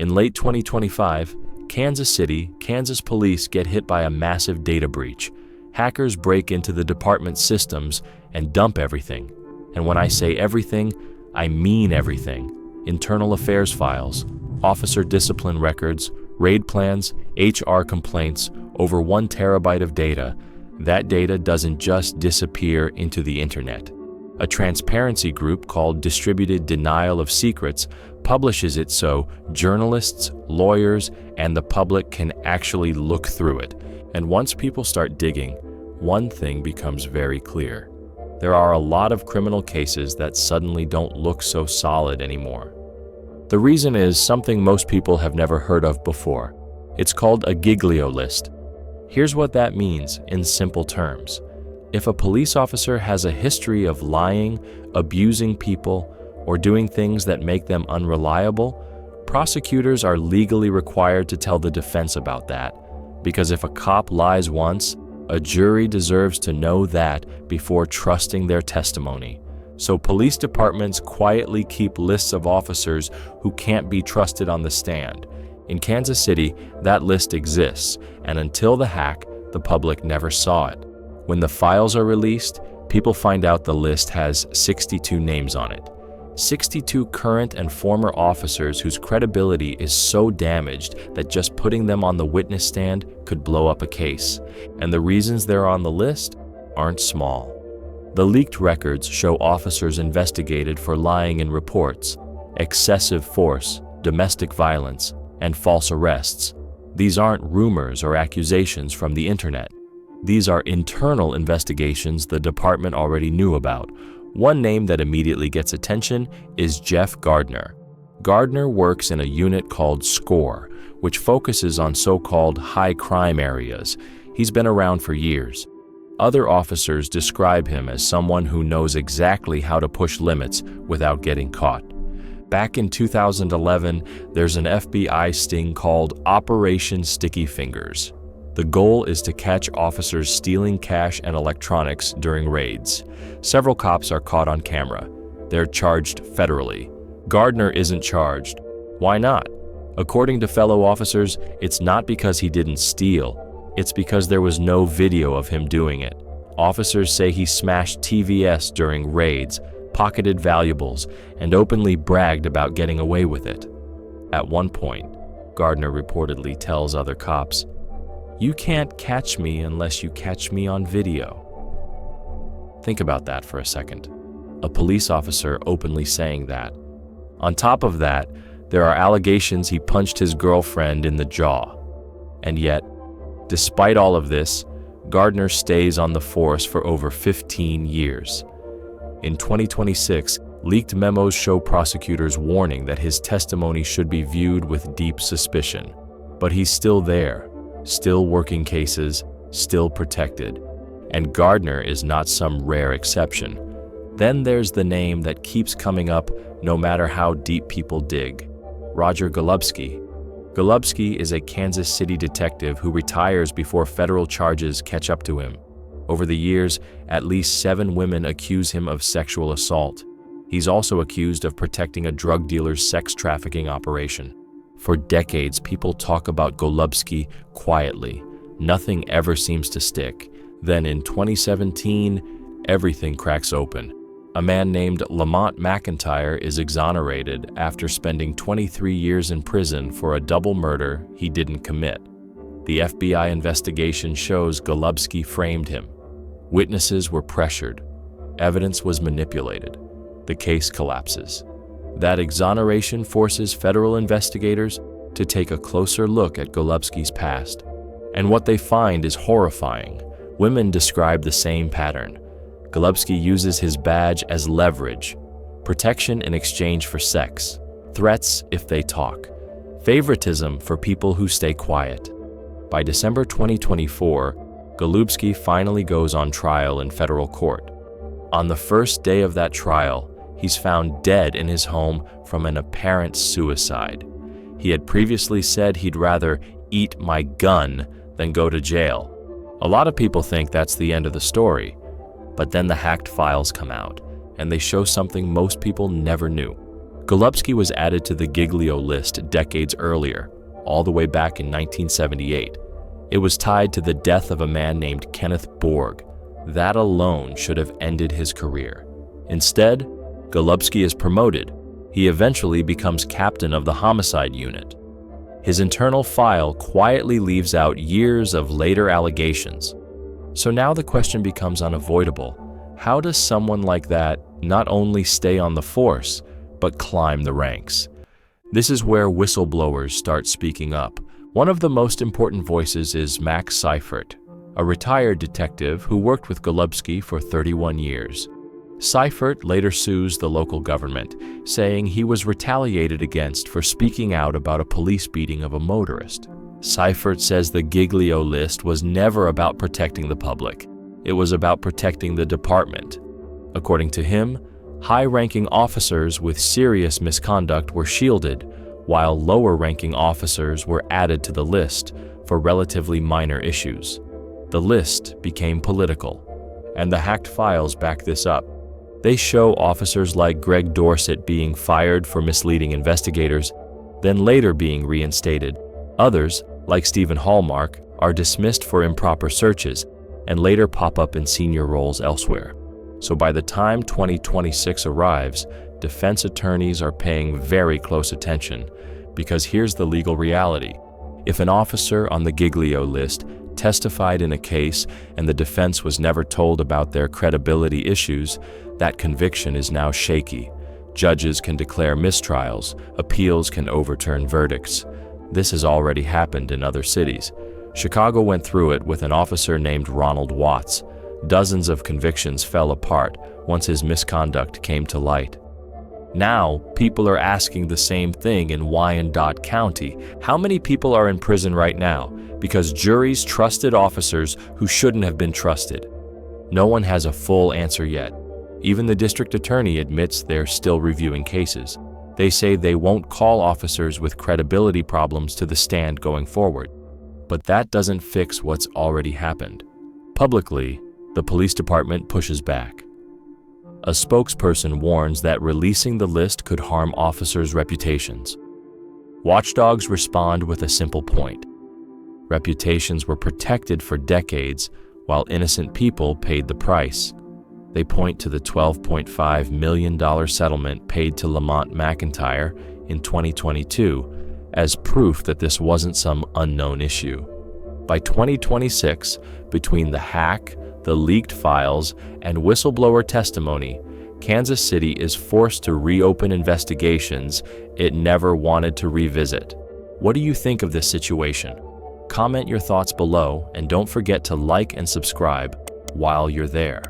In late 2025, Kansas City, Kansas police get hit by a massive data breach. Hackers break into the department's systems and dump everything. And when I say everything, I mean everything. Internal affairs files, officer discipline records, raid plans, HR complaints, over 1 terabyte of data. That data doesn't just disappear into the internet. A transparency group called Distributed Denial of Secrets publishes it so journalists, lawyers, and the public can actually look through it. And once people start digging, one thing becomes very clear. There are a lot of criminal cases that suddenly don't look so solid anymore. The reason is something most people have never heard of before. It's called a Giglio List. Here's what that means in simple terms. If a police officer has a history of lying, abusing people, or doing things that make them unreliable, prosecutors are legally required to tell the defense about that. Because if a cop lies once, a jury deserves to know that before trusting their testimony. So police departments quietly keep lists of officers who can't be trusted on the stand. In Kansas City, that list exists, and until the hack, the public never saw it. When the files are released, people find out the list has 62 names on it. 62 current and former officers whose credibility is so damaged that just putting them on the witness stand could blow up a case. And the reasons they're on the list aren't small. The leaked records show officers investigated for lying in reports, excessive force, domestic violence, and false arrests. These aren't rumors or accusations from the internet. These are internal investigations the department already knew about. One name that immediately gets attention is Jeff Gardner. Gardner works in a unit called SCORE, which focuses on so-called high crime areas. He's been around for years. Other officers describe him as someone who knows exactly how to push limits without getting caught. Back in 2011, there's an FBI sting called Operation Sticky Fingers. The goal is to catch officers stealing cash and electronics during raids. Several cops are caught on camera. They're charged federally. Gardner isn't charged. Why not? According to fellow officers, it's not because he didn't steal. It's because there was no video of him doing it. Officers say he smashed TVS during raids, pocketed valuables, and openly bragged about getting away with it. At one point, Gardner reportedly tells other cops, "You can't catch me unless you catch me on video." Think about that for a second. A police officer openly saying that. On top of that, there are allegations he punched his girlfriend in the jaw. And yet, despite all of this, Gardner stays on the force for over 15 years. In 2026, leaked memos show prosecutors warning that his testimony should be viewed with deep suspicion. But he's still there, still working cases, still protected. And Gardner is not some rare exception. Then there's the name that keeps coming up no matter how deep people dig: Roger Golubski. Golubski is a Kansas City detective who retires before federal charges catch up to him. Over the years, at least 7 women accuse him of sexual assault. He's also accused of protecting a drug dealer's sex trafficking operation. For decades, people talk about Golubski quietly. Nothing ever seems to stick. Then in 2017, everything cracks open. A man named Lamont McIntyre is exonerated after spending 23 years in prison for a double murder he didn't commit. The FBI investigation shows Golubski framed him. Witnesses were pressured. Evidence was manipulated. The case collapses. That exoneration forces federal investigators to take a closer look at Golubski's past. And what they find is horrifying. Women describe the same pattern. Golubski uses his badge as leverage, protection in exchange for sex, threats if they talk, favoritism for people who stay quiet. By December 2024, Golubski finally goes on trial in federal court. On the first day of that trial, he's found dead in his home from an apparent suicide. He had previously said he'd rather eat my gun than go to jail. A lot of people think that's the end of the story, but then the hacked files come out, and they show something most people never knew. Golubski was added to the Giglio List decades earlier, all the way back in 1978. It was tied to the death of a man named Kenneth Borg. That alone should have ended his career. Instead, Golubski is promoted. He eventually becomes captain of the homicide unit. His internal file quietly leaves out years of later allegations. So now the question becomes unavoidable. How does someone like that not only stay on the force, but climb the ranks? This is where whistleblowers start speaking up. One of the most important voices is Max Seifert, a retired detective who worked with Golubski for 31 years. Seifert later sues the local government, saying he was retaliated against for speaking out about a police beating of a motorist. Seifert says the Giglio List was never about protecting the public. It was about protecting the department. According to him, high-ranking officers with serious misconduct were shielded, while lower-ranking officers were added to the list for relatively minor issues. The list became political, and the hacked files back this up. They show officers like Greg Dorset being fired for misleading investigators, then later being reinstated. Others, like Stephen Hallmark, are dismissed for improper searches and later pop up in senior roles elsewhere. So by the time 2026 arrives, defense attorneys are paying very close attention, because here's the legal reality. If an officer on the Giglio List testified in a case and the defense was never told about their credibility issues, that conviction is now shaky. Judges can declare mistrials, appeals can overturn verdicts. This has already happened in other cities. Chicago went through it with an officer named Ronald Watts. Dozens of convictions fell apart once his misconduct came to light. Now, people are asking the same thing in Wyandotte County. How many people are in prison right now because juries trusted officers who shouldn't have been trusted? No one has a full answer yet. Even the district attorney admits they're still reviewing cases. They say they won't call officers with credibility problems to the stand going forward. But that doesn't fix what's already happened. Publicly, the police department pushes back. A spokesperson warns that releasing the list could harm officers' reputations. Watchdogs respond with a simple point. Reputations were protected for decades, while innocent people paid the price. They point to the $12.5 million settlement paid to Lamont McIntyre in 2022 as proof that this wasn't some unknown issue. By 2026, between the hack, the leaked files, and whistleblower testimony, Kansas City is forced to reopen investigations it never wanted to revisit. What do you think of this situation? Comment your thoughts below, and don't forget to like and subscribe while you're there.